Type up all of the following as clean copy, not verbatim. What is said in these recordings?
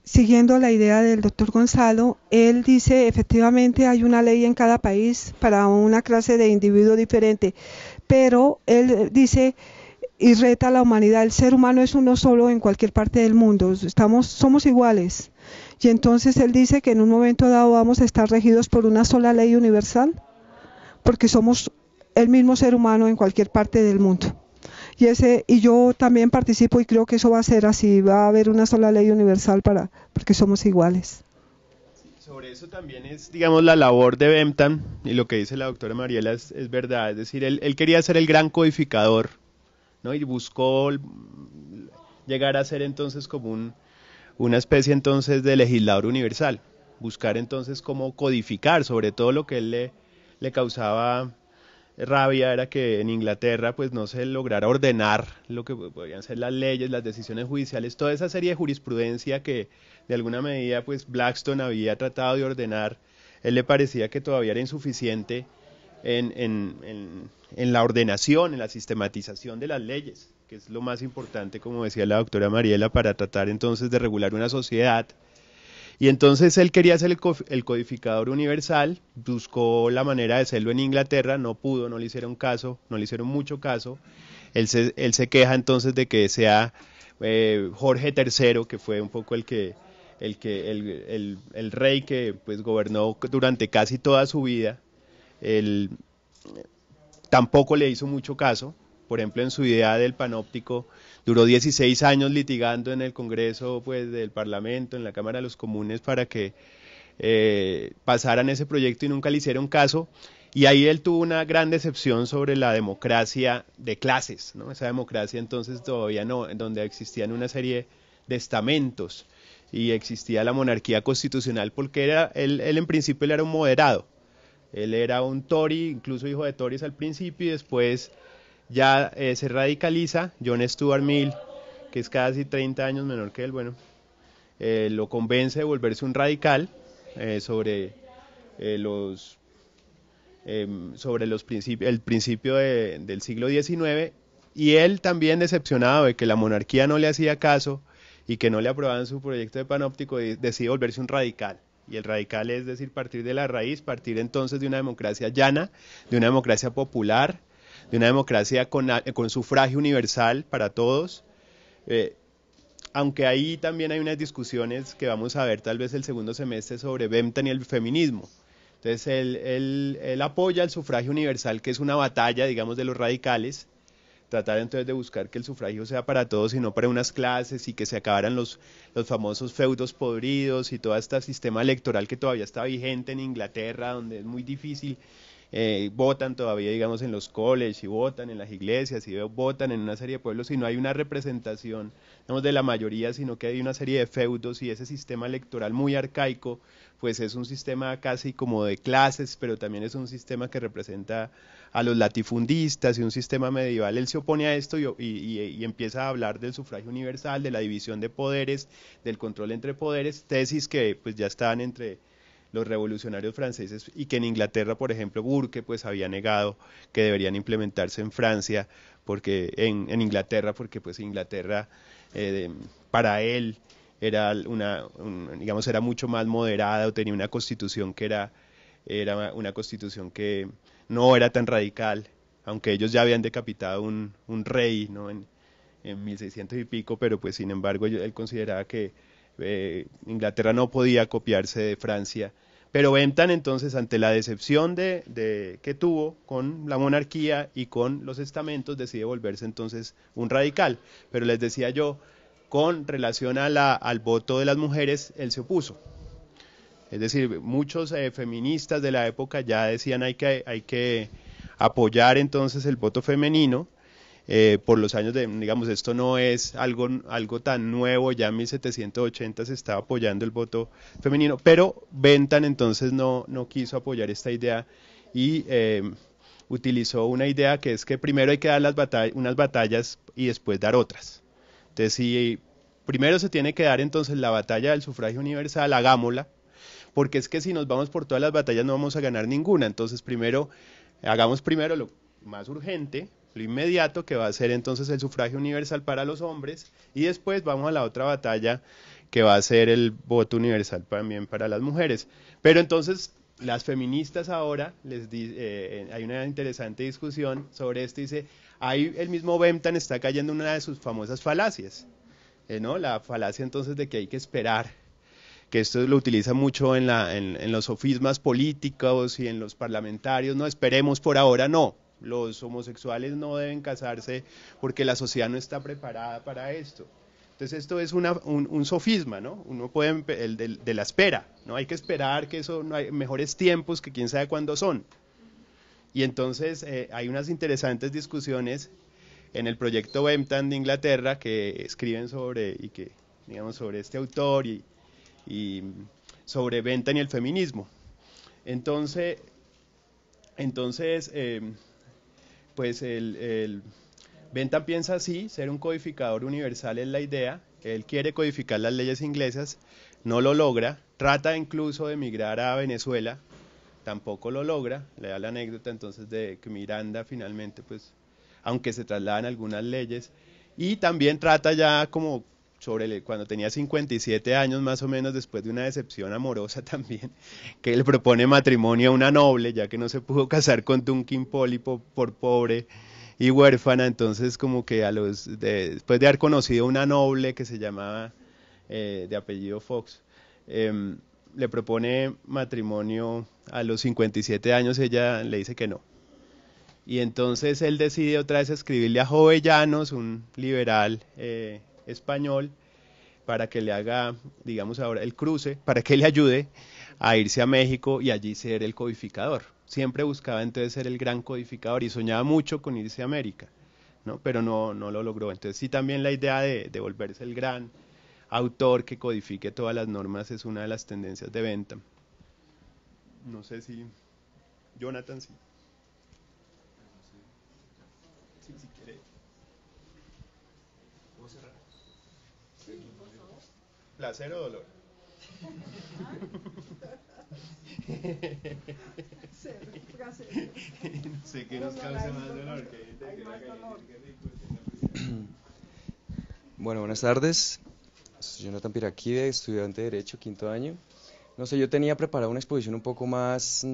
siguiendo la idea del doctor Gonzalo, él dice efectivamente hay una ley en cada país para una clase de individuo diferente, pero él dice y reta a la humanidad, el ser humano es uno solo en cualquier parte del mundo, somos iguales. Y entonces él dice que en un momento dado vamos a estar regidos por una sola ley universal, porque somos el mismo ser humano en cualquier parte del mundo. Y yo también participo y creo que eso va a ser así, va a haber una sola ley universal porque somos iguales. Sobre eso también es, digamos, la labor de Bentham, y lo que dice la doctora Mariela es verdad, es decir, él quería ser el gran codificador, ¿no? Y buscó llegar a ser entonces como una especie entonces de legislador universal, buscar entonces cómo codificar, sobre todo lo que él le causaba rabia era que en Inglaterra pues no se lograra ordenar lo que podrían ser las leyes, las decisiones judiciales, toda esa serie de jurisprudencia que de alguna medida pues Blackstone había tratado de ordenar, él le parecía que todavía era insuficiente en la ordenación, en la sistematización de las leyes, que es lo más importante, como decía la doctora Mariela, para tratar entonces de regular una sociedad. Y entonces él quería ser el codificador universal, buscó la manera de hacerlo en Inglaterra, no pudo, no le hicieron caso, no le hicieron mucho caso. Él se queja entonces de que sea Jorge III, que fue un poco el rey que pues gobernó durante casi toda su vida, él tampoco le hizo mucho caso. Por ejemplo, en su idea del panóptico, duró 16 años litigando en el Congreso pues, del Parlamento, en la Cámara de los Comunes, para que pasaran ese proyecto y nunca le hicieron caso. Y ahí él tuvo una gran decepción sobre la democracia de clases, ¿no? Esa democracia entonces todavía no, en donde existían una serie de estamentos y existía la monarquía constitucional, porque él en principio él era un moderado. Él era un Tory, incluso hijo de Tories al principio, y después ya se radicaliza. John Stuart Mill, que es casi 30 años menor que él, bueno, lo convence de volverse un radical sobre los sobre los principios, el principio del siglo XIX, y él también decepcionado de que la monarquía no le hacía caso y que no le aprobaban su proyecto de panóptico, decide volverse un radical. Y el radical es decir, partir de la raíz, partir entonces de una democracia llana, de una democracia popular, de una democracia con sufragio universal para todos, eh, aunque ahí también hay unas discusiones que vamos a ver tal vez el segundo semestre sobre Bentham y el feminismo. Entonces él apoya el sufragio universal, que es una batalla, digamos, de los radicales, tratar entonces de buscar que el sufragio sea para todos y no para unas clases, y que se acabaran los famosos feudos podridos y todo este sistema electoral que todavía está vigente en Inglaterra, donde es muy difícil. Votan todavía, digamos, en los colleges y votan en las iglesias y votan en una serie de pueblos, y no hay una representación, digamos, de la mayoría, sino que hay una serie de feudos, y ese sistema electoral muy arcaico pues es un sistema casi como de clases, pero también es un sistema que representa a los latifundistas y un sistema medieval. Él se opone a esto y empieza a hablar del sufragio universal, de la división de poderes, del control entre poderes, tesis que pues ya estaban entre los revolucionarios franceses, y que en Inglaterra, por ejemplo, Burke pues había negado que deberían implementarse en Francia, porque en Inglaterra, porque pues Inglaterra para él era digamos, era mucho más moderada, o tenía una constitución que era una constitución que no era tan radical, aunque ellos ya habían decapitado un rey, ¿no? En 1600 y pico, pero pues sin embargo él consideraba que Inglaterra no podía copiarse de Francia. Pero Bentham entonces, ante la decepción que tuvo con la monarquía y con los estamentos, decide volverse entonces un radical. Pero les decía yo, con relación al voto de las mujeres, él se opuso. Es decir, muchos feministas de la época ya decían hay que apoyar entonces el voto femenino. Por los años digamos, esto no es algo tan nuevo, ya en 1780 se estaba apoyando el voto femenino, pero Bentham entonces no quiso apoyar esta idea, y utilizó una idea que es que primero hay que dar unas batallas y después dar otras. Entonces, si primero se tiene que dar entonces la batalla del sufragio universal, hagámosla, porque es que si nos vamos por todas las batallas no vamos a ganar ninguna. Entonces hagamos primero lo más urgente, lo inmediato, que va a ser entonces el sufragio universal para los hombres, y después vamos a la otra batalla, que va a ser el voto universal también para las mujeres. Pero entonces las feministas ahora, hay una interesante discusión sobre esto, dice, ahí el mismo Bempton está cayendo en una de sus famosas falacias, ¿no? La falacia entonces de que hay que esperar, que esto lo utiliza mucho en los sofismas políticos y en los parlamentarios, no esperemos por ahora, no, los homosexuales no deben casarse porque la sociedad no está preparada para esto. Entonces esto es un sofisma, ¿no? Uno puede, el de la espera, ¿no? Hay que esperar que eso, no hay mejores tiempos que quién sabe cuándo son. Y entonces hay unas interesantes discusiones en el proyecto Bempton de Inglaterra que escriben sobre, y que, digamos, sobre este autor y sobre Bempton y el feminismo. Entonces pues Bentham piensa así, ser un codificador universal es la idea, él quiere codificar las leyes inglesas, no lo logra, trata incluso de emigrar a Venezuela, tampoco lo logra, le da la anécdota entonces de que Miranda finalmente, pues, aunque se trasladan algunas leyes, y también trata ya como cuando tenía 57 años más o menos, después de una decepción amorosa también, que él propone matrimonio a una noble, ya que no se pudo casar con Duncan Pólipo por pobre y huérfana, entonces como que después de haber conocido una noble que se llamaba de apellido Fox, le propone matrimonio a los 57 años, ella le dice que no. Y entonces él decide otra vez escribirle a Jovellanos, un liberal español, para que le haga, digamos ahora, el cruce, para que le ayude a irse a México y allí ser el codificador. Siempre buscaba entonces ser el gran codificador y soñaba mucho con irse a América, ¿no? Pero no lo logró. Entonces sí, también la idea de volverse el gran autor que codifique todas las normas es una de las tendencias de Bentham. No sé si Jonathan sí. Sí, si quiere. ¿Puedo cerrar? ¿Placer o dolor? No sé qué nos causa más dolor. Bueno, buenas tardes. Soy Jonathan Piraquide, estudiante de Derecho, quinto año. No sé, yo tenía preparada una exposición un poco más,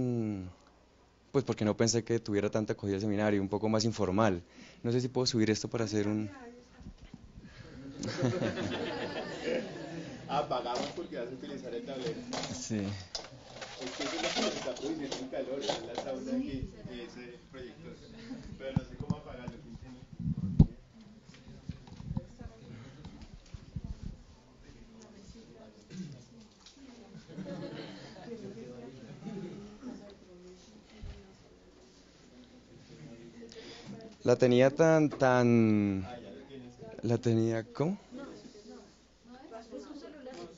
pues porque no pensé que tuviera tanta acogida al seminario, un poco más informal. No sé si puedo subir esto para hacer un... Apagamos porque vas a utilizar el tablero. Sí. Es que eso es lo que nos está produciendo un calor, es la sauna aquí y ese proyector. Pero no sé cómo apagarlo. La tenía La tenía... ¿Cómo?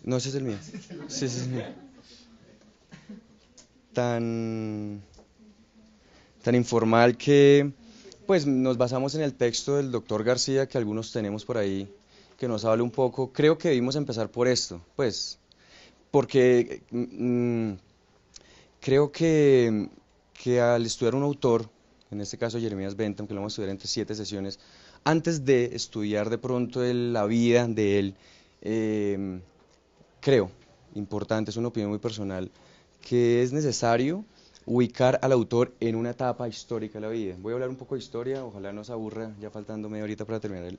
No, ese es el mío. Sí, ese es el mío. Tan informal que pues nos basamos en el texto del doctor García que algunos tenemos por ahí que nos habla un poco. Creo que debimos empezar por esto, pues, porque creo que al estudiar un autor, en este caso Jeremías Bentham, que lo vamos a estudiar entre 7 sesiones, antes de estudiar de pronto la vida de él, creo, importante, es una opinión muy personal, que es necesario ubicar al autor en una etapa histórica de la vida. Voy a hablar un poco de historia, ojalá no se aburra, ya faltando media horita para terminar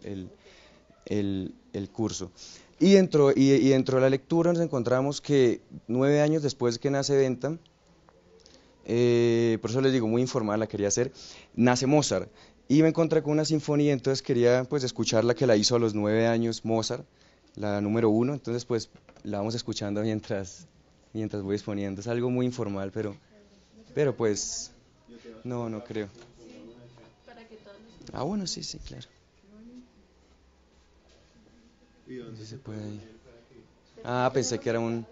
el curso. Y dentro de la lectura nos encontramos que 9 años después que nace Bentham, por eso les digo, muy informal la quería hacer, nace Mozart. Y me encontré con una sinfonía, entonces quería pues escuchar la que la hizo a los 9 años Mozart, la número 1, entonces pues la vamos escuchando mientras voy exponiendo. Es algo muy informal, pero pues no creo. Ah, bueno, sí, claro. Sí se puede ahí. Ah, pensé que era un...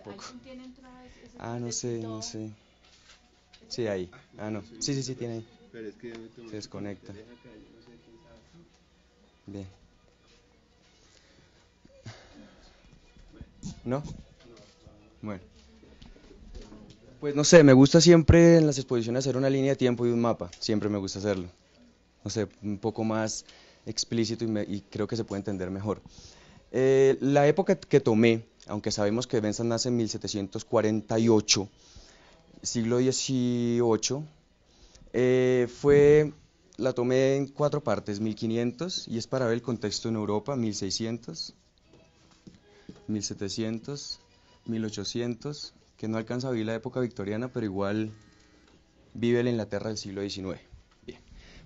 poco. Ah, no sé, no sé. Sí, ahí. Ah, no. Sí, sí, sí, tiene ahí. Se desconecta. Bien. ¿No? Bueno. Pues no sé, me gusta siempre en las exposiciones hacer una línea de tiempo y un mapa. Siempre me gusta hacerlo. No sé, un poco más explícito y creo que se puede entender mejor. La época que tomé, aunque sabemos que Bentham nace en 1748, siglo XVIII, la tomé en 4 partes, 1500, y es para ver el contexto en Europa, 1600, 1700, 1800, que no alcanza a vivir la época victoriana, pero igual vive la Inglaterra del siglo XIX. Bien.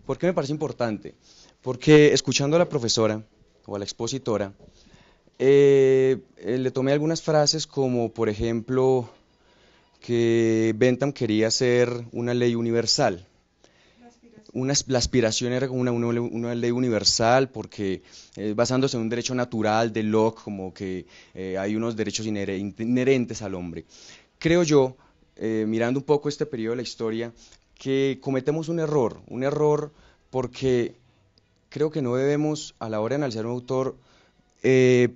¿Por qué me parece importante? Porque escuchando a la profesora o a la expositora, le tomé algunas frases como, por ejemplo, que Bentham quería hacer una ley universal. La aspiración era como una ley universal porque basándose en un derecho natural de Locke, como que hay unos derechos inherentes al hombre. Creo yo, mirando un poco este periodo de la historia, que cometemos un error porque creo que no debemos, a la hora de analizar un autor,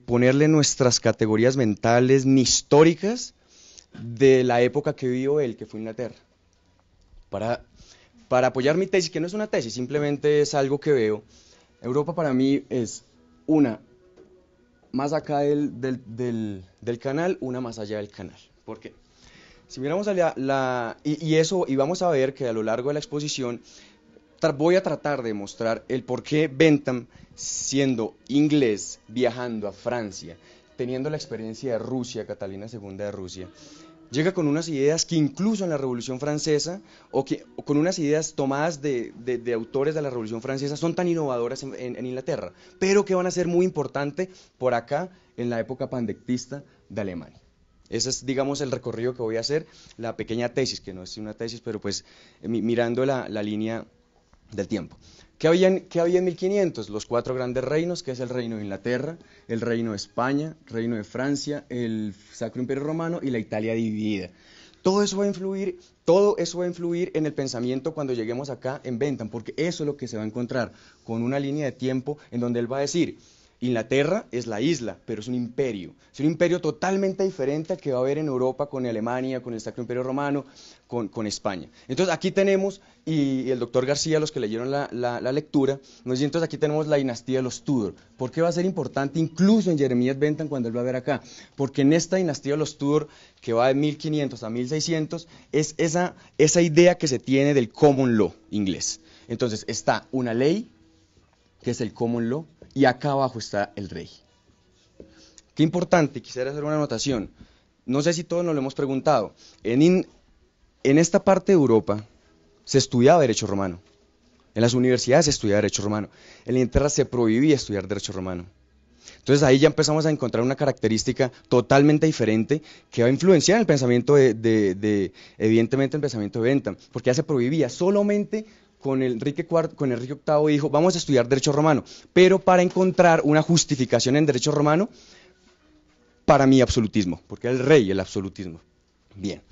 ponerle nuestras categorías mentales ni históricas de la época que vivió él, que fue Inglaterra. Para apoyar mi tesis, que no es una tesis, simplemente es algo que veo, Europa para mí es una más acá del canal, una más allá del canal. ¿Por qué? Si miramos y vamos a ver que a lo largo de la exposición voy a tratar de mostrar el por qué Bentham, siendo inglés, viajando a Francia, teniendo la experiencia de Rusia, Catalina II de Rusia, llega con unas ideas que incluso en la Revolución Francesa, o con unas ideas tomadas de autores de la Revolución Francesa, son tan innovadoras en Inglaterra, pero que van a ser muy importantes por acá en la época pandectista de Alemania. Ese es, digamos, el recorrido que voy a hacer, la pequeña tesis, que no es una tesis, pero pues mirando la línea del tiempo. ¿Qué había en 1500? Los 4 grandes reinos, que es el reino de Inglaterra, el reino de España, el reino de Francia, el Sacro Imperio Romano y la Italia dividida. Todo eso va a influir en el pensamiento cuando lleguemos acá en Bentham, porque eso es lo que se va a encontrar con una línea de tiempo en donde él va a decir: Inglaterra es la isla, pero es un imperio totalmente diferente al que va a haber en Europa con Alemania, con el Sacro Imperio Romano, con España. Entonces aquí tenemos, y el doctor García, los que leyeron la lectura, nos dice, entonces aquí tenemos la dinastía de los Tudor. ¿Por qué va a ser importante incluso en Jeremías Bentham cuando él va a ver acá? Porque en esta dinastía de los Tudor, que va de 1500 a 1600, es esa idea que se tiene del common law inglés. Entonces está una ley, que es el common law, y acá abajo está el rey. Qué importante, quisiera hacer una anotación. No sé si todos nos lo hemos preguntado. En esta parte de Europa se estudiaba derecho romano. En las universidades se estudiaba derecho romano. En Inglaterra se prohibía estudiar derecho romano. Entonces ahí ya empezamos a encontrar una característica totalmente diferente que va a influenciar el pensamiento evidentemente el pensamiento de Bentham, porque ya se prohibía solamente. Con Enrique VIII dijo, vamos a estudiar derecho romano, pero para encontrar una justificación en derecho romano para mi absolutismo, porque era el rey el absolutismo. Bien,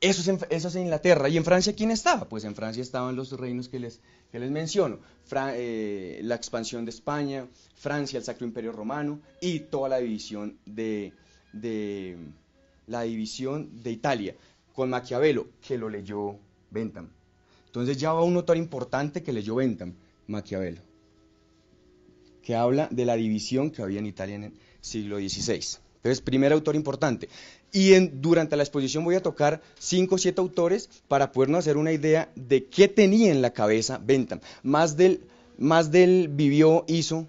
eso es en Inglaterra. ¿Y en Francia quién estaba? Pues en Francia estaban los reinos que les menciono, la expansión de España, Francia, el Sacro Imperio Romano y toda la división de Italia, con Maquiavelo, que lo leyó Bentham. Entonces ya va un autor importante que leyó Bentham, Maquiavelo, que habla de la división que había en Italia en el siglo XVI. Entonces, primer autor importante. Y durante la exposición voy a tocar 5 o 7 autores para podernos hacer una idea de qué tenía en la cabeza Bentham. Más del vivió, hizo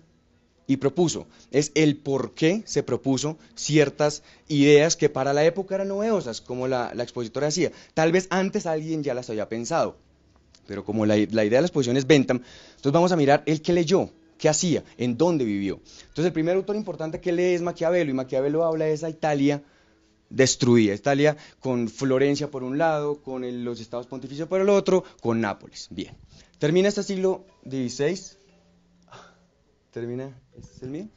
y propuso. Es el por qué se propuso ciertas ideas que para la época eran novedosas, como la expositora decía. Tal vez antes alguien ya las había pensado. Pero como la idea de la exposición es Bentham, entonces vamos a mirar el que leyó, qué hacía, en dónde vivió. Entonces el primer autor importante que lee es Maquiavelo, y Maquiavelo habla de esa Italia destruida, Italia con Florencia por un lado, con los estados pontificios por el otro, con Nápoles. Bien, termina este siglo XVI, ¿este es el mío?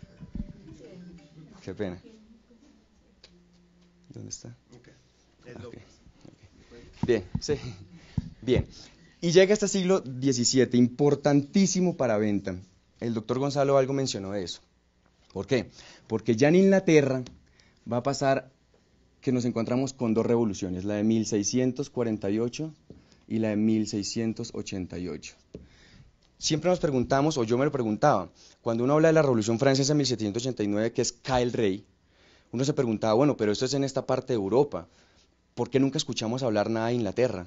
Qué pena. ¿Dónde está? Okay. Es Okay. Bien, sí. Bien. Y llega este siglo XVII, importantísimo para Bentham. El doctor Gonzalo algo mencionó de eso. ¿Por qué? Porque ya en Inglaterra va a pasar que nos encontramos con dos revoluciones, la de 1648 y la de 1688. Siempre nos preguntamos, o yo me lo preguntaba, cuando uno habla de la Revolución Francesa en 1789, que es cae el rey, uno se preguntaba, bueno, pero esto es en esta parte de Europa, ¿por qué nunca escuchamos hablar nada de Inglaterra?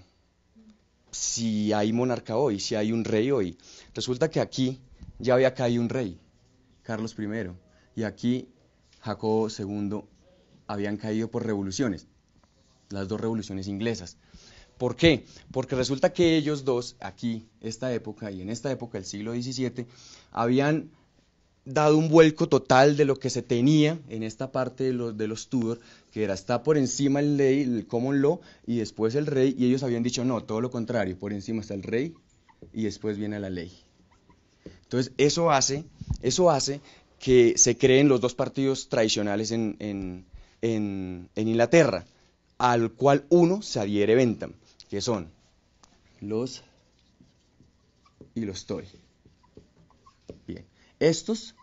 Si hay monarca hoy, si hay un rey hoy. Resulta que aquí ya había caído un rey, Carlos I, y aquí Jacobo II habían caído por revoluciones, las dos revoluciones inglesas. ¿Por qué? Porque resulta que ellos dos, aquí, esta época y en esta época del siglo XVII, habían dado un vuelco total de lo que se tenía en esta parte de los Tudor, que era está por encima el ley, el common law, y después el rey, y ellos habían dicho no, todo lo contrario, por encima está el rey y después viene la ley. Entonces eso hace que se creen los dos partidos tradicionales en Inglaterra, al cual uno se adhiere Bentham, que son los y los Tory. Bien, estos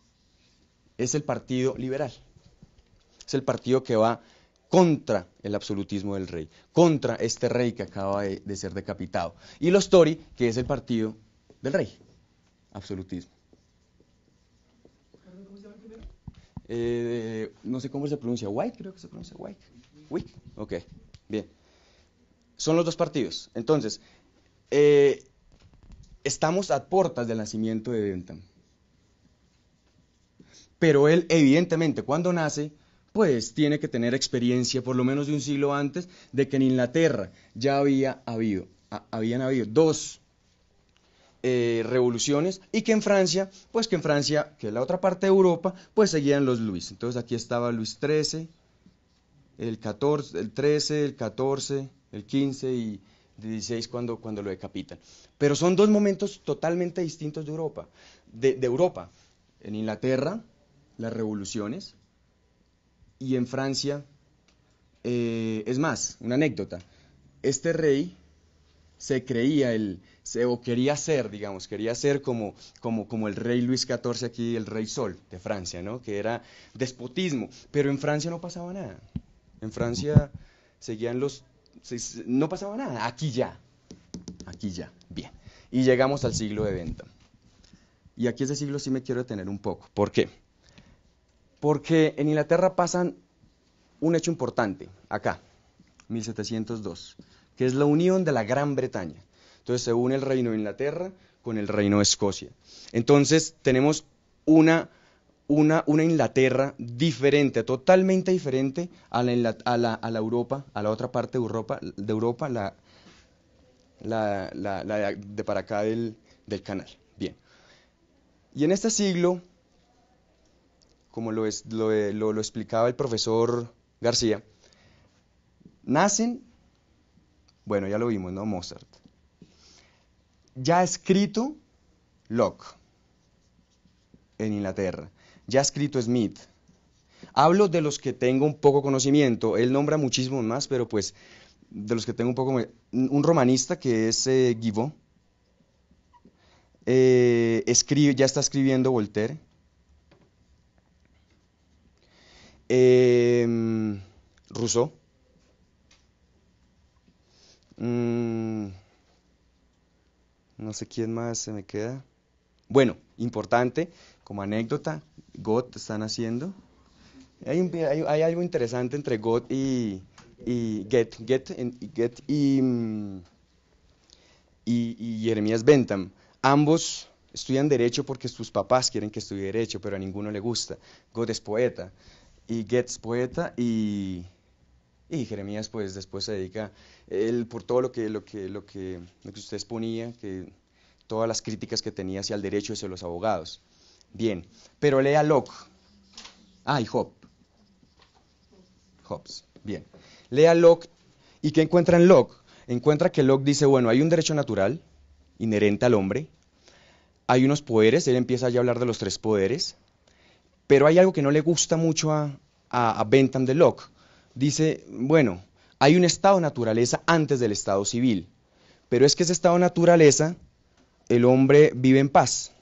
es el partido liberal, es el partido que va contra el absolutismo del rey, contra este rey que acaba de ser decapitado. Y los Tory, que es el partido del rey, absolutismo. No sé cómo se pronuncia, White, creo que se pronuncia White. White, ok, bien. Son los dos partidos. Entonces, estamos a puertas del nacimiento de Bentham. Pero él, evidentemente, cuando nace, pues tiene que tener experiencia, por lo menos de un siglo antes, de que en Inglaterra ya habían habido dos revoluciones, y que en Francia, que es la otra parte de Europa, pues seguían los Luis. Entonces aquí estaba Luis XIII, el 14, el 13, el 14, el 15 y 16 cuando lo decapitan. Pero son dos momentos totalmente distintos de Europa. De Europa. En Inglaterra, las revoluciones, y en Francia, es más, una anécdota. Este rey se creía o quería ser, digamos, como el rey Luis XIV aquí, el rey Sol de Francia, ¿no? Que era despotismo, pero en Francia no pasaba nada. En Francia no pasaba nada, aquí ya, bien. Y llegamos al siglo de Bentham. Y aquí ese siglo sí me quiero detener un poco. ¿Por qué? Porque en Inglaterra pasan un hecho importante, acá, 1702, que es la unión de la Gran Bretaña. Entonces se une el reino de Inglaterra con el reino de Escocia. Entonces tenemos una Inglaterra diferente, totalmente diferente a la Europa, a la otra parte de Europa, la de para acá del canal. Bien. Y en este siglo, como lo explicaba el profesor García, nacen, bueno, ya lo vimos, ¿no? Mozart. Ya ha escrito Locke en Inglaterra. Ya ha escrito Smith. Hablo de los que tengo un poco conocimiento. Él nombra muchísimos más, pero pues de los que tengo un poco... Un romanista que es Guibon. Ya está escribiendo Voltaire. Rousseau. No sé quién más se me queda. Bueno, importante, como anécdota, Goethe están haciendo. Hay algo interesante entre Goethe y Goethe y Jeremías Bentham. Ambos estudian Derecho porque sus papás quieren que estudie Derecho, pero a ninguno le gusta. Goethe es poeta, y Goethe es poeta, y Jeremías pues después se dedica, él por todo lo que usted exponía, que todas las críticas que tenía hacia el derecho y hacia los abogados. Bien, pero lea Locke. Y Hobbes. Bien. Lea Locke, ¿y qué encuentra en Locke? Encuentra que Locke dice, bueno, hay un derecho natural inherente al hombre, hay unos poderes, él empieza ya a hablar de los tres poderes, pero hay algo que no le gusta mucho a Bentham de Locke. dice, bueno, hay un estado de naturaleza antes del estado civil, pero es que ese estado de naturaleza, el hombre vive en paz.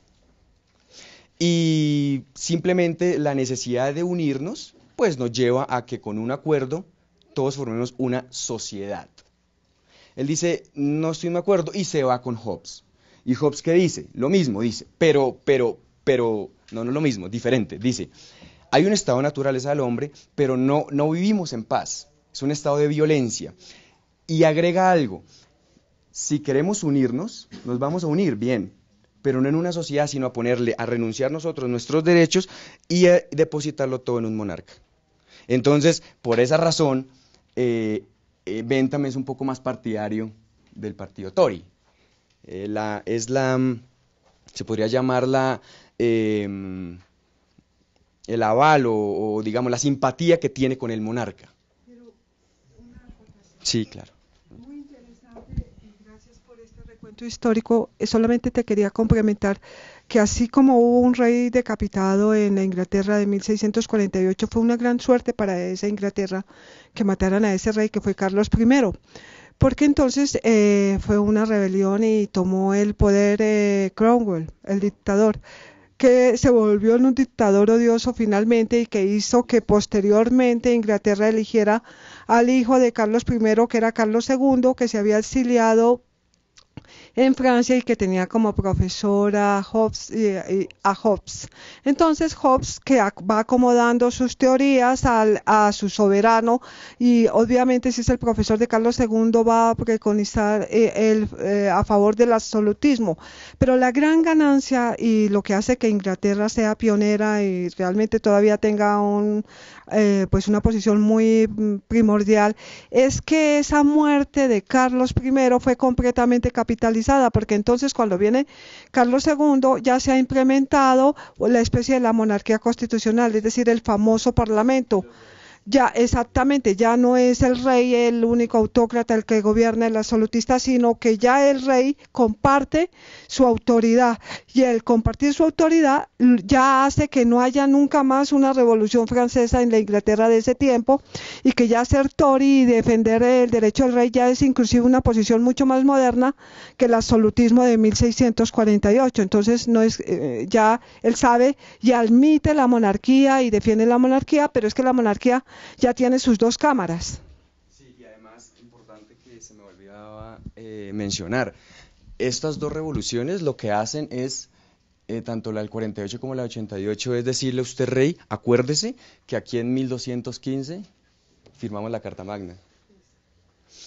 Y simplemente la necesidad de unirnos, pues nos lleva a que con un acuerdo todos formemos una sociedad. Él dice, no estoy de acuerdo, y se va con Hobbes. ¿Y Hobbes qué dice? Lo mismo, dice, pero, no lo mismo, diferente. Dice, hay un estado de naturaleza del hombre, pero no vivimos en paz. Es un estado de violencia. Y agrega algo, si queremos unirnos, nos vamos a unir, bien, pero no en una sociedad, sino a renunciar nosotros nuestros derechos y a depositarlo todo en un monarca. Entonces, por esa razón, Bentham es un poco más partidario del partido Tory. Se podría llamar el aval o digamos la simpatía que tiene con el monarca. Sí, claro. Muy interesante y gracias por este recuento histórico. Solamente te quería complementar que así como hubo un rey decapitado en la Inglaterra de 1648, fue una gran suerte para esa Inglaterra que mataran a ese rey que fue Carlos I, porque entonces fue una rebelión y tomó el poder Cromwell, el dictador, que se volvió en un dictador odioso finalmente y que hizo que posteriormente Inglaterra eligiera al hijo de Carlos I, que era Carlos II, que se había exiliado en Francia y que tenía como profesora a Hobbes. Entonces Hobbes, que va acomodando sus teorías a su soberano, y obviamente si es el profesor de Carlos II va a preconizar a favor del absolutismo, pero la gran ganancia y lo que hace que Inglaterra sea pionera y realmente todavía tenga pues una posición muy primordial, es que esa muerte de Carlos I fue completamente capitalizada, porque entonces cuando viene Carlos II ya se ha implementado la especie de la monarquía constitucional, es decir, el famoso parlamento. Ya exactamente, ya no es el rey el único autócrata el que gobierna, el absolutista, sino que ya el rey comparte su autoridad, y el compartir su autoridad ya hace que no haya nunca más una revolución francesa en la Inglaterra de ese tiempo, y que ya ser Tory y defender el derecho del rey ya es inclusive una posición mucho más moderna que el absolutismo de 1648. Entonces no es ya él sabe y admite la monarquía y defiende la monarquía, pero es que la monarquía ya tiene sus dos cámaras. Sí, y además, importante que se me olvidaba mencionar, estas dos revoluciones lo que hacen es, tanto la del 48 como la del 88, es decirle a usted, rey, acuérdese que aquí en 1215 firmamos la Carta Magna.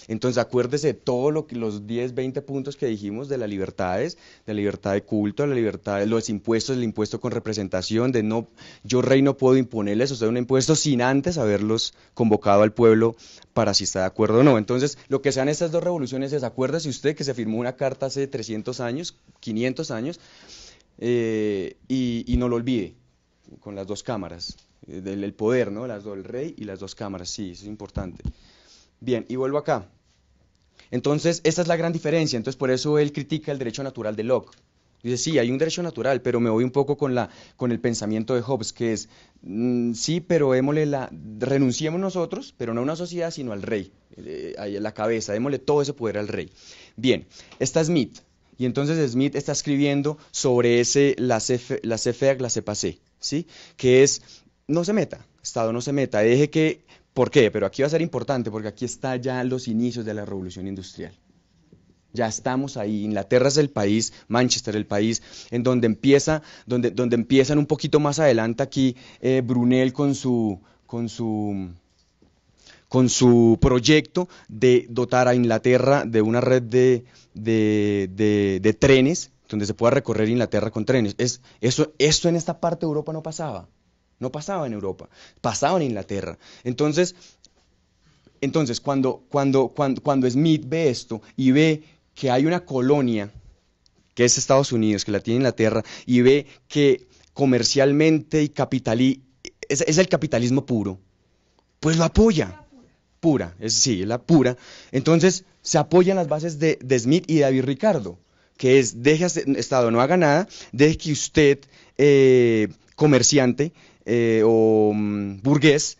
Entonces acuérdese de todo los 10, 20 puntos que dijimos de las libertades, de la libertad de culto, de la libertad de los impuestos, el impuesto con representación, de no, yo rey no puedo imponerles a usted un impuesto sin antes haberlos convocado al pueblo para si está de acuerdo o no. Entonces lo que sean estas dos revoluciones es, acuérdese usted que se firmó una carta hace 300 años, 500 años, y no lo olvide, con las dos cámaras, el poder, ¿no? El rey y las dos cámaras, sí, eso es importante. Bien, y vuelvo acá. Entonces, esta es la gran diferencia. Entonces, por eso él critica el derecho natural de Locke. Dice, sí, hay un derecho natural, pero me voy un poco con el pensamiento de Hobbes, que es, sí, pero renunciemos nosotros, pero no a una sociedad, sino al rey, a la cabeza, démosle todo ese poder al rey. Bien, está Smith, y entonces Smith está escribiendo sobre la CFEAC, la CEPACE, ¿sí? Que es, no se meta, Estado no se meta, deje que... ¿Por qué? Pero aquí va a ser importante, porque aquí está ya los inicios de la revolución industrial. Ya estamos ahí, Inglaterra es el país, Manchester el país, en donde empiezan un poquito más adelante aquí Brunel con su proyecto de dotar a Inglaterra de una red de trenes, donde se pueda recorrer Inglaterra con trenes. Esto en esta parte de Europa no pasaba. No pasaba en Europa, pasaba en Inglaterra. Entonces cuando Smith ve esto y ve que hay una colonia, que es Estados Unidos, que la tiene Inglaterra, y ve que comercialmente y es el capitalismo puro, pues lo apoya. Pura, sí, la pura. Entonces se apoyan las bases de Smith y David Ricardo, que es, deje Estado, no haga nada, deje que usted, comerciante, o burgués,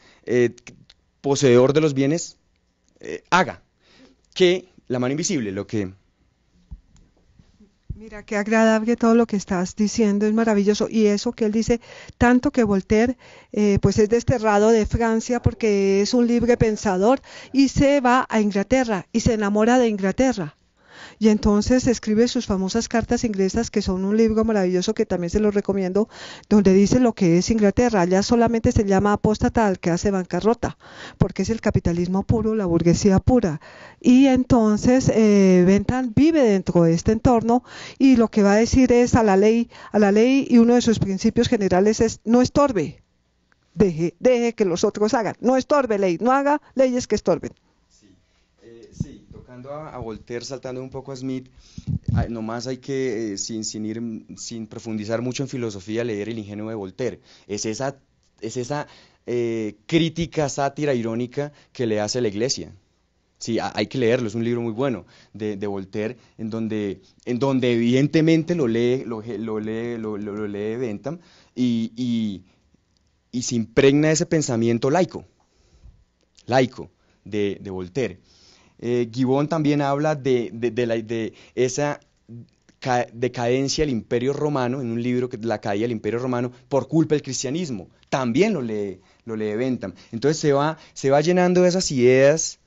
poseedor de los bienes haga. Que la mano invisible, lo que... Mira, qué agradable todo lo que estás diciendo, es maravilloso. Y eso que él dice, tanto que Voltaire, pues es desterrado de Francia porque es un libre pensador y se va a Inglaterra y se enamora de Inglaterra. Y entonces escribe sus famosas cartas inglesas, que son un libro maravilloso que también se los recomiendo, donde dice lo que es Inglaterra. Allá solamente se llama apóstata al que hace bancarrota, porque es el capitalismo puro, la burguesía pura. Y entonces Bentham vive dentro de este entorno y lo que va a decir es a la ley, y uno de sus principios generales es no estorbe, deje que los otros hagan, no estorbe ley, no haga leyes que estorben. Sí, tocando a Voltaire, saltando un poco a Smith, nomás hay que, sin profundizar mucho en filosofía, leer El ingenio de Voltaire. Es esa crítica, sátira irónica que le hace a la Iglesia. Sí, hay que leerlo, es un libro muy bueno de Voltaire, en donde evidentemente lo lee Bentham y se impregna ese pensamiento laico de Voltaire. Gibbon también habla de esa decadencia del Imperio Romano, en un libro que la caída del Imperio Romano por culpa del cristianismo. También lo lee Bentham. Entonces se va llenando de esas ideas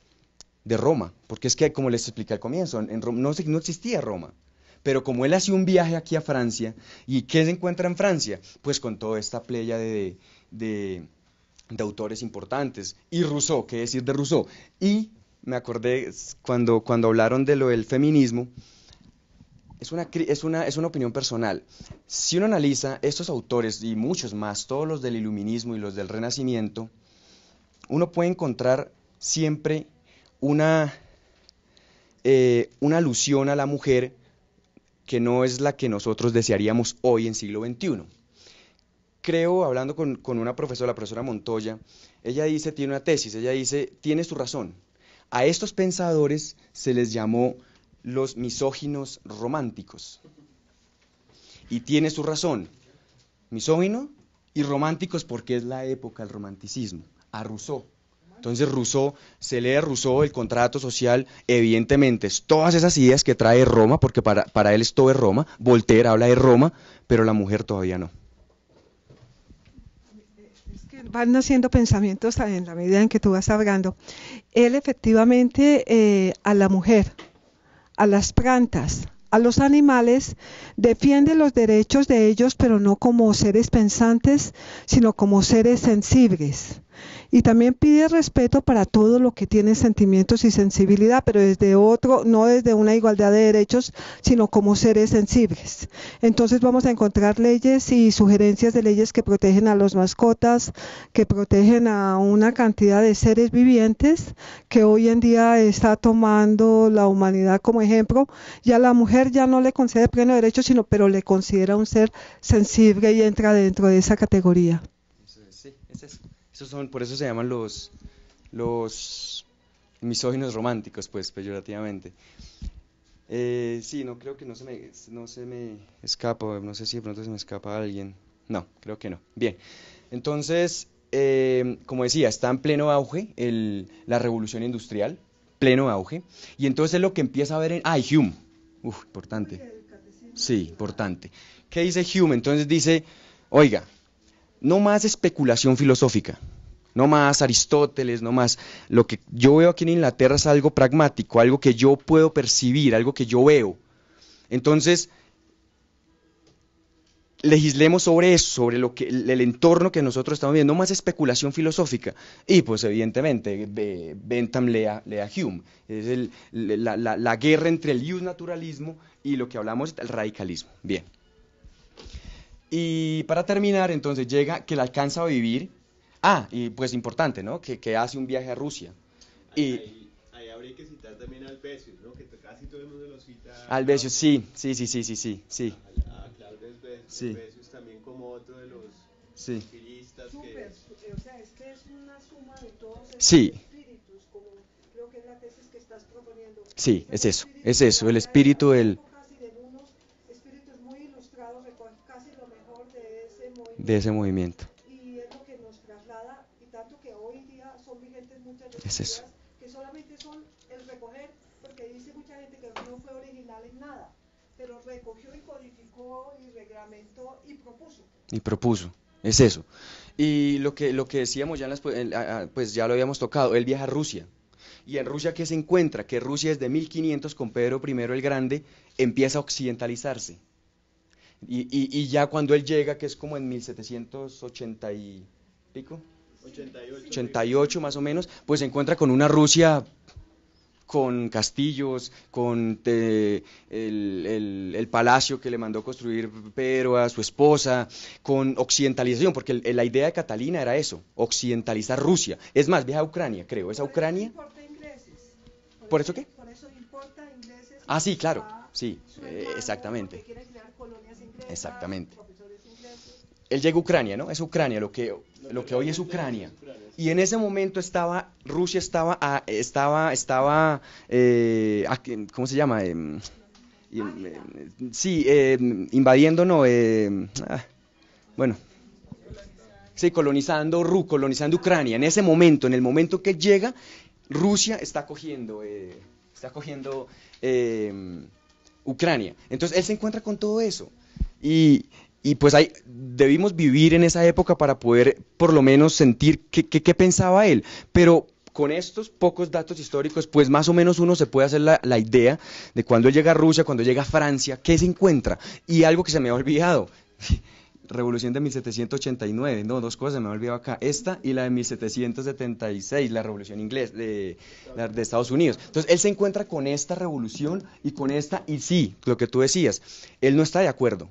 de Roma, porque es que, como les expliqué al comienzo, en Roma no existía Roma. Pero como él hace un viaje aquí a Francia, ¿y qué se encuentra en Francia? Pues con toda esta playa de autores importantes. Y Rousseau, ¿qué decir de Rousseau? Y me acordé cuando hablaron de lo del feminismo, es una opinión personal. Si uno analiza estos autores y muchos más, todos los del iluminismo y los del renacimiento, uno puede encontrar siempre una alusión a la mujer que no es la que nosotros desearíamos hoy en siglo XXI. Creo, hablando con una profesora, la profesora Montoya, ella dice, tiene una tesis, ella dice, tiene su razón. A estos pensadores se les llamó los misóginos románticos. Y tiene su razón, misógino y románticos porque es la época del romanticismo, a Rousseau. Entonces Rousseau, se lee a Rousseau el contrato social, evidentemente es todas esas ideas que trae Roma, porque para él todo es Roma. Voltaire habla de Roma, pero la mujer todavía no. Es que van naciendo pensamientos en la medida en que tú vas hablando. Él efectivamente a la mujer, a las plantas, a los animales, defiende los derechos de ellos, pero no como seres pensantes, sino como seres sensibles. Y también pide respeto para todo lo que tiene sentimientos y sensibilidad, pero desde otro, no desde una igualdad de derechos, sino como seres sensibles. Entonces vamos a encontrar leyes y sugerencias de leyes que protegen a las mascotas, que protegen a una cantidad de seres vivientes que hoy en día está tomando la humanidad como ejemplo. Y a la mujer ya no le concede pleno derecho, pero le considera un ser sensible y entra dentro de esa categoría. Sí, es eso. Por eso se llaman los misóginos románticos, pues, peyorativamente. Sí, no creo que no se me escapa, no sé si de pronto se me escapa alguien. No, creo que no. Bien, entonces, como decía, está en pleno auge la revolución industrial, pleno auge, y entonces es lo que empieza a ver Hume, importante. Sí, importante. ¿Qué dice Hume? Entonces dice, oiga, no más especulación filosófica, no más Aristóteles, no más. Lo que yo veo aquí en Inglaterra es algo pragmático, algo que yo puedo percibir, algo que yo veo. Entonces, legislemos sobre eso, sobre el entorno que nosotros estamos viendo, no más especulación filosófica. Y pues evidentemente, Bentham lea Hume. Es la guerra entre el naturalismo y lo que hablamos, el radicalismo. Bien. Y para terminar, entonces llega que le alcanza a vivir. Y pues importante, ¿no? Que hace un viaje a Rusia. Ahí habría que citar también a Albesius, ¿no? Que casi todo el mundo lo cita. Albesius, sí. A Claudio Sí. Albesius también como otro de los empiristas Súper, o sea, es que es una suma de todos estos Sí. espíritus, como creo que es la tesis que estás proponiendo. Sí, es eso, el espíritu del... Espíritus muy ilustrados recogen casi lo mejor de de ese movimiento. Y es lo que nos traslada, y tanto que hoy día son vigentes muchos Es eso. Que solamente son el recoger, porque dice mucha gente que no fue original en nada, pero recogió y codificó y reglamentó y propuso. Y propuso, es eso. Y lo que decíamos ya pues ya lo habíamos tocado, él viaja a Rusia. ¿Y en Rusia qué se encuentra? Que Rusia desde 1500 con Pedro I el Grande empieza a occidentalizarse. Y ya cuando él llega, que es como en 1780 y pico, 88 más o menos, pues se encuentra con una Rusia con castillos, con el palacio que le mandó construir Pedro a su esposa, con occidentalización, porque la idea de Catalina era eso, occidentalizar Rusia. Es más, viaja a Ucrania, creo, ¿es a Ucrania? ¿Por eso qué? Por eso importa ingleses. Ah, sí, claro, sí, exactamente. Exactamente. Él llega a Ucrania, ¿no? Es Ucrania, lo que hoy es Ucrania. Y en ese momento Rusia estaba, ¿cómo se llama? Sí, invadiendo, no, bueno, sí, colonizando Ucrania. En ese momento, en el momento que llega, Rusia está cogiendo Ucrania. Entonces él se encuentra con todo eso. Y pues debimos vivir en esa época para poder por lo menos sentir qué pensaba él. Pero con estos pocos datos históricos, pues más o menos uno se puede hacer la idea de cuando él llega a Rusia, cuando llega a Francia, qué se encuentra. Y algo que se me ha olvidado, Revolución de 1789, no, dos cosas se me ha olvidado acá, esta y la de 1776, la Revolución Inglesa de Estados Unidos. Entonces él se encuentra con esta revolución y con esta, y sí, lo que tú decías, él no está de acuerdo.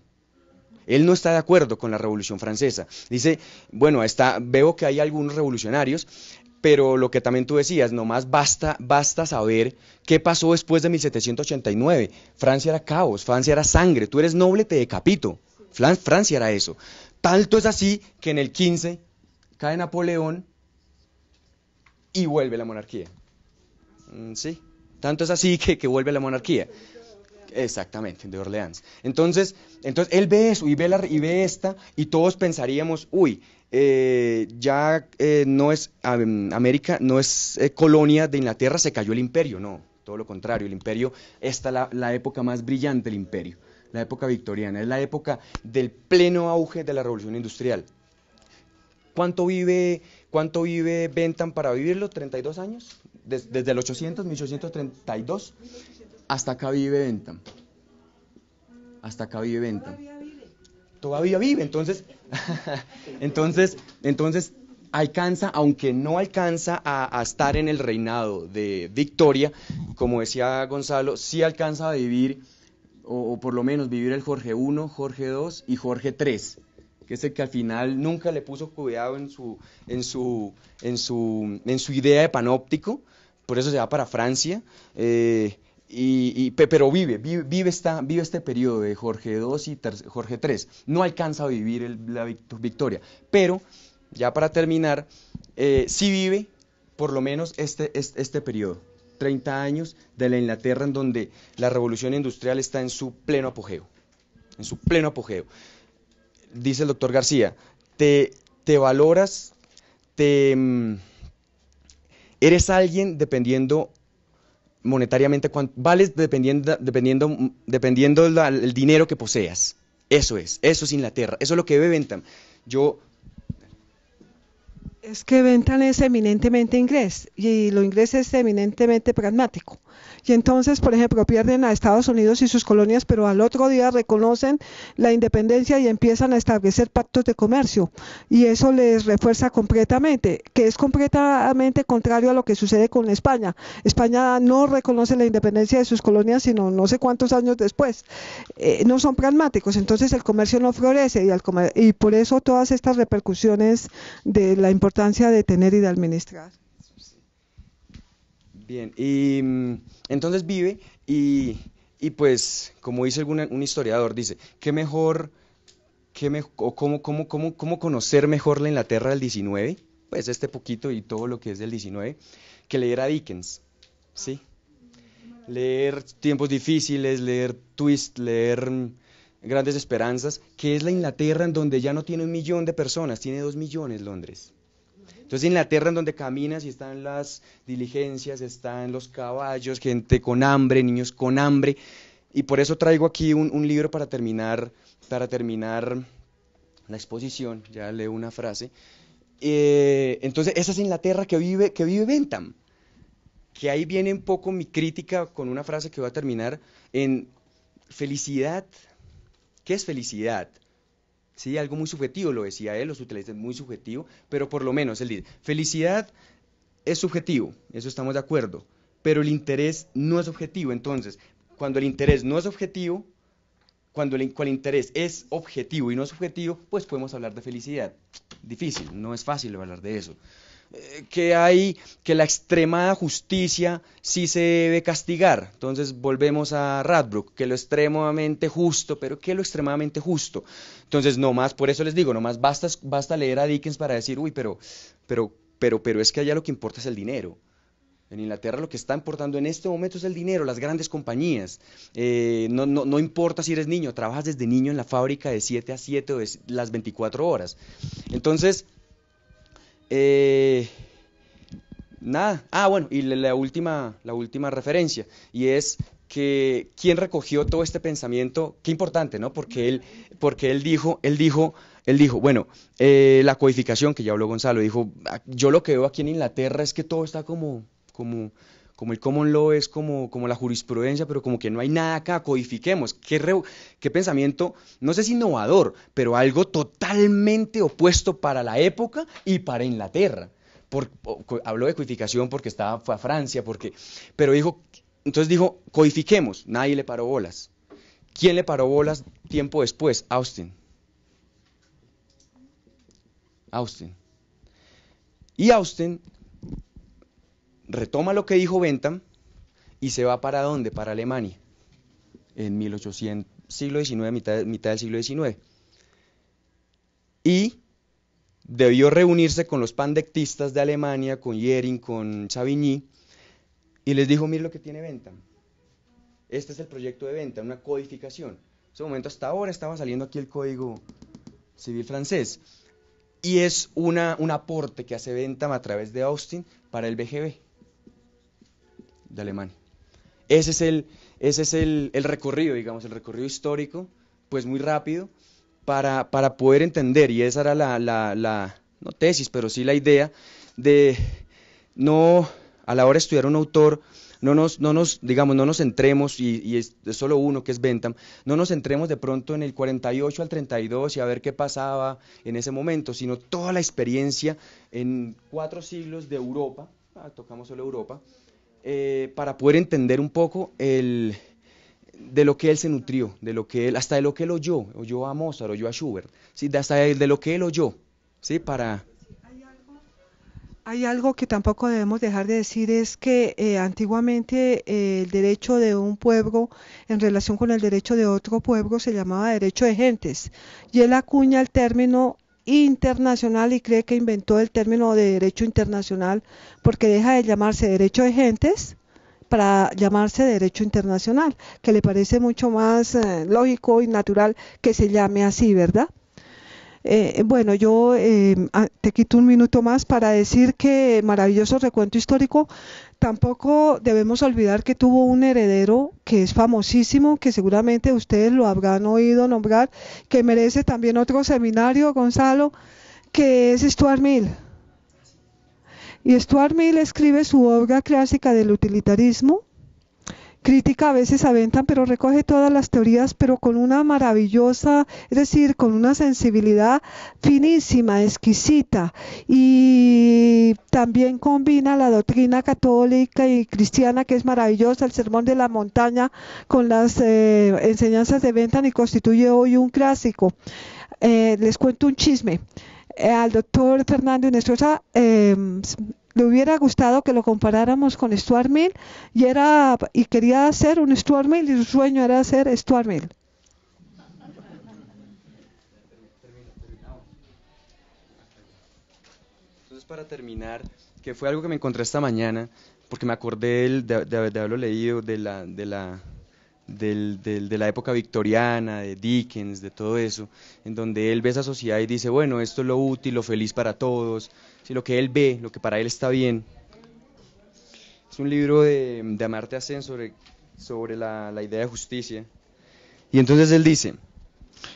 Él no está de acuerdo con la Revolución Francesa. Dice, bueno, veo que hay algunos revolucionarios, pero lo que también tú decías, nomás basta saber qué pasó después de 1789. Francia era caos, Francia era sangre, tú eres noble, te decapito. Francia era eso. Tanto es así que en el 15 cae Napoleón y vuelve la monarquía. Sí, tanto es así que vuelve la monarquía. Exactamente, de Orleans. Entonces él ve eso y ve esta y todos pensaríamos, uy, no es América, no es colonia de Inglaterra, se cayó el imperio. No, todo lo contrario, el imperio, esta es la época más brillante del imperio, la época victoriana, es la época del pleno auge de la revolución industrial. ¿Cuánto vive Bentham para vivirlo? ¿32 años? Desde el 1832. Hasta acá vive Bentham. Todavía vive. Entonces alcanza, aunque no alcanza a estar en el reinado de Victoria, como decía Gonzalo, sí alcanza a vivir, o por lo menos vivir el Jorge I, Jorge II y Jorge III, que es el que al final nunca le puso cuidado en su idea de panóptico, por eso se va para Francia. Pero vive este periodo de Jorge II y Jorge III. No alcanza a vivir la victoria, pero ya para terminar, sí vive por lo menos este periodo, 30 años de la Inglaterra en donde la revolución industrial está en su pleno apogeo. Dice el doctor García, te valoras, eres alguien dependiendo monetariamente, vales dependiendo el dinero que poseas. Eso es Inglaterra, eso es lo que ve Bentham. Es que Bentham es eminentemente inglés y lo inglés es eminentemente pragmático. Y entonces, por ejemplo, pierden a Estados Unidos y sus colonias, pero al otro día reconocen la independencia y empiezan a establecer pactos de comercio. Y eso les refuerza completamente, que es completamente contrario a lo que sucede con España. España no reconoce la independencia de sus colonias, sino no sé cuántos años después. No son pragmáticos, entonces el comercio no florece y por eso todas estas repercusiones de la importancia de tener y de administrar. Bien, y entonces vive y pues, como dice un historiador, dice, ¿cómo conocer mejor la Inglaterra del 19? Pues este poquito y todo lo que es del 19, que leer a Dickens, ¿sí? Leer Tiempos Difíciles, leer Twist, leer Grandes Esperanzas, que es la Inglaterra en donde ya no tiene 1 millón de personas, tiene 2 millones Londres. Entonces Inglaterra, en donde caminas y están las diligencias, están los caballos, gente con hambre, niños con hambre, y por eso traigo aquí un libro para terminar la exposición. Ya leo una frase. Entonces esa es Inglaterra que vive Bentham, que ahí viene un poco mi crítica con una frase que voy a terminar en felicidad. ¿Qué es felicidad? Sí, algo muy subjetivo, lo decía él, los utiliza muy subjetivo, pero por lo menos él dice, felicidad es subjetivo, eso estamos de acuerdo, pero el interés no es objetivo. Entonces, cuando el interés no es objetivo, cuando el interés es objetivo y no es subjetivo, pues podemos hablar de felicidad. Difícil, no es fácil hablar de eso. Que la extremada justicia sí se debe castigar. Entonces volvemos a Radbruch, que lo extremadamente justo, pero ¿qué es lo extremadamente justo? Entonces nomás, por eso les digo, nomás basta leer a Dickens para decir, uy, pero es que allá lo que importa es el dinero. En Inglaterra lo que está importando en este momento es el dinero, las grandes compañías. No importa si eres niño, trabajas desde niño en la fábrica de 7 a 7 o de las 24 horas. Entonces, nada. Bueno, y la última referencia, y es que quién recogió todo este pensamiento, qué importante, ¿no? Porque él dijo, bueno, la codificación, que ya habló Gonzalo, dijo, yo lo que veo aquí en Inglaterra es que todo está como el common law, es como la jurisprudencia, pero como que no hay nada acá, codifiquemos. Qué pensamiento, no sé si innovador, pero algo totalmente opuesto para la época y para Inglaterra. Habló de codificación porque fue a Francia, pero entonces dijo, codifiquemos, nadie le paró bolas. ¿Quién le paró bolas tiempo después? Austin. Y Austin retoma lo que dijo Bentham y se va ¿para dónde? Para Alemania, en 1800, siglo XIX, mitad del siglo XIX. Y debió reunirse con los pandectistas de Alemania, con Jhering, con Savigny, y les dijo, mire lo que tiene Bentham. Este es el proyecto de Bentham, una codificación. En ese momento, hasta ahora, estaba saliendo aquí el Código Civil francés. Y es un aporte que hace Bentham a través de Austin para el BGB de Alemania. Ese es el recorrido, digamos, el recorrido histórico, pues muy rápido, para poder entender, y esa era no tesis, pero sí la idea de no, a la hora de estudiar un autor, no nos centremos, y es solo uno que es Bentham, no nos centremos de pronto en el 48 al 32 y a ver qué pasaba en ese momento, sino toda la experiencia en 4 siglos de Europa, tocamos solo Europa, para poder entender un poco de lo que él se nutrió, hasta de lo que él oyó a Mozart, oyó a Schubert, ¿sí? Hasta de lo que él oyó, ¿sí? Hay algo que tampoco debemos dejar de decir, es que antiguamente el derecho de un pueblo en relación con el derecho de otro pueblo se llamaba derecho de gentes, y él acuña el término internacional y cree que inventó el término de derecho internacional, porque deja de llamarse derecho de gentes para llamarse derecho internacional, que le parece mucho más lógico y natural que se llame así, ¿verdad? Bueno, yo te quito un minuto más para decir que maravilloso recuento histórico. Tampoco debemos olvidar que tuvo un heredero que es famosísimo, que seguramente ustedes lo habrán oído nombrar, que merece también otro seminario, Gonzalo, que es Stuart Mill. Y Stuart Mill escribe su obra clásica del utilitarismo, crítica a veces a Bentham, pero recoge todas las teorías, pero con una maravillosa, es decir, con una sensibilidad finísima, exquisita, y también combina la doctrina católica y cristiana, que es maravillosa, el Sermón de la Montaña, con las enseñanzas de Bentham, y constituye hoy un clásico. Les cuento un chisme. Al doctor Fernando Inestrosa le hubiera gustado que lo comparáramos con Stuart Mill, y quería ser un Stuart Mill, y su sueño era ser Stuart Mill. Entonces, para terminar, que fue algo que me encontré esta mañana, porque me acordé de haberlo leído, de de la época victoriana, de Dickens, de todo eso, en donde él ve esa sociedad y dice, bueno, esto es lo útil, lo feliz para todos, si lo que él ve, lo que para él está bien. Es un libro de Amartya Sen sobre la idea de justicia. Y entonces él dice,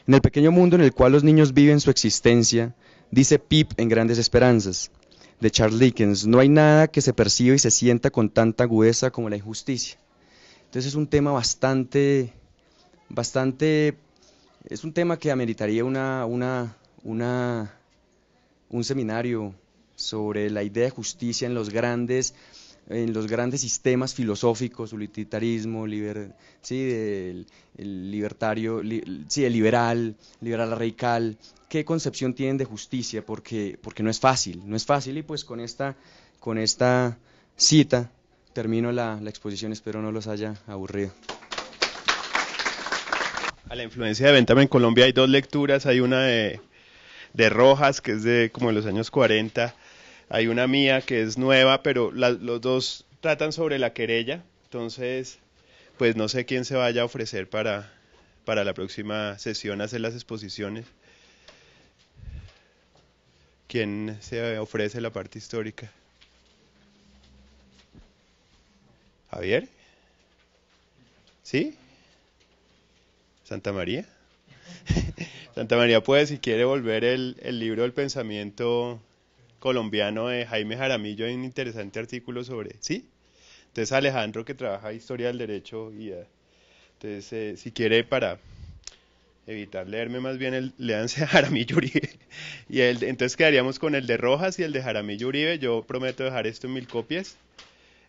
en el pequeño mundo en el cual los niños viven su existencia, dice Pip en Grandes Esperanzas, de Charles Dickens, no hay nada que se perciba y se sienta con tanta agudeza como la injusticia. Entonces es un tema bastante, es un tema que ameritaría un seminario sobre la idea de justicia en los grandes sistemas filosóficos, utilitarismo, el libertario, el liberal radical, qué concepción tienen de justicia, porque no es fácil, y pues con esta cita termino la exposición, espero no los haya aburrido. A la influencia de Bentham en Colombia hay dos lecturas, hay una de Rojas, que es de como de los años 40, hay una mía que es nueva, pero los dos tratan sobre la querella, entonces pues no sé quién se vaya a ofrecer para la próxima sesión hacer las exposiciones. ¿Quién se ofrece la parte histórica? ¿Javier? ¿Sí? ¿Santa María? Santa María puede, si quiere, volver el libro del pensamiento colombiano de Jaime Jaramillo, hay un interesante artículo sobre, ¿sí? Entonces Alejandro, que trabaja historia del derecho, entonces si quiere, para evitar leerme más bien, léanse a Jaramillo Uribe, entonces quedaríamos con el de Rojas y el de Jaramillo Uribe. Yo prometo dejar esto en 1000 copias.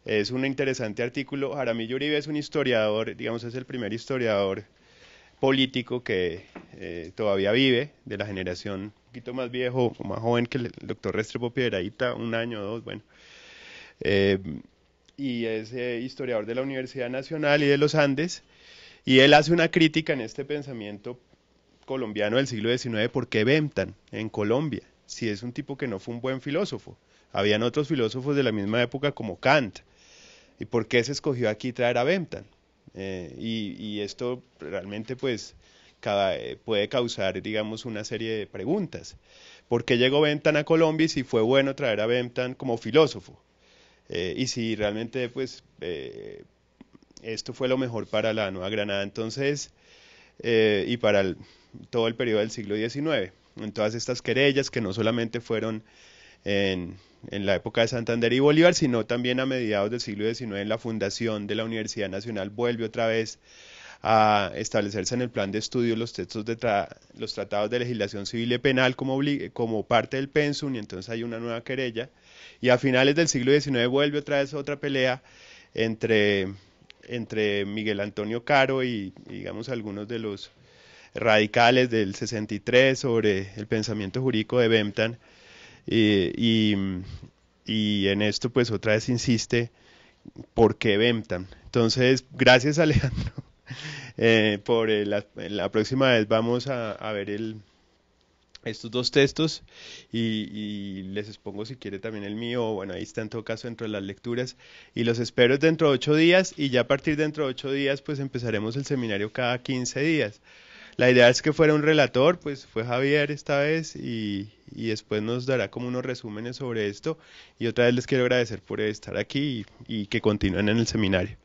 Es un interesante artículo. Jaramillo Uribe es un historiador, digamos, es el primer historiador político que todavía vive, de la generación un poquito más viejo o más joven que el doctor Restrepo Piedrahita, 1 año o 2, bueno. Y es historiador de la Universidad Nacional y de los Andes, y él hace una crítica en este pensamiento colombiano del siglo XIX, ¿por qué Bentham en Colombia? Si es un tipo que no fue un buen filósofo. Habían otros filósofos de la misma época como Kant, ¿y por qué se escogió aquí traer a Bentham? Y esto realmente pues puede causar, digamos, una serie de preguntas. ¿Por qué llegó Bentham a Colombia y si fue bueno traer a Bentham como filósofo? Y si realmente pues esto fue lo mejor para la Nueva Granada entonces, y para todo el periodo del siglo XIX, en todas estas querellas que no solamente fueron en la época de Santander y Bolívar, sino también a mediados del siglo XIX, en la fundación de la Universidad Nacional, vuelve otra vez a establecerse en el plan de estudio los textos de los tratados de legislación civil y penal como parte del pensum, y entonces hay una nueva querella, y a finales del siglo XIX vuelve otra vez otra pelea entre Miguel Antonio Caro y digamos algunos de los radicales del 63 sobre el pensamiento jurídico de Bentham, y en esto pues otra vez insiste ¿por qué Bentham? Entonces gracias Alejandro la próxima vez vamos a ver estos dos textos, y les expongo si quiere también el mío, bueno, ahí está en todo caso dentro de las lecturas, y los espero dentro de 8 días, y ya a partir de dentro de 8 días pues empezaremos el seminario cada 15 días. La idea es que fuera un relator, pues fue Javier esta vez, y después nos dará como unos resúmenes sobre esto, y otra vez les quiero agradecer por estar aquí y que continúen en el seminario.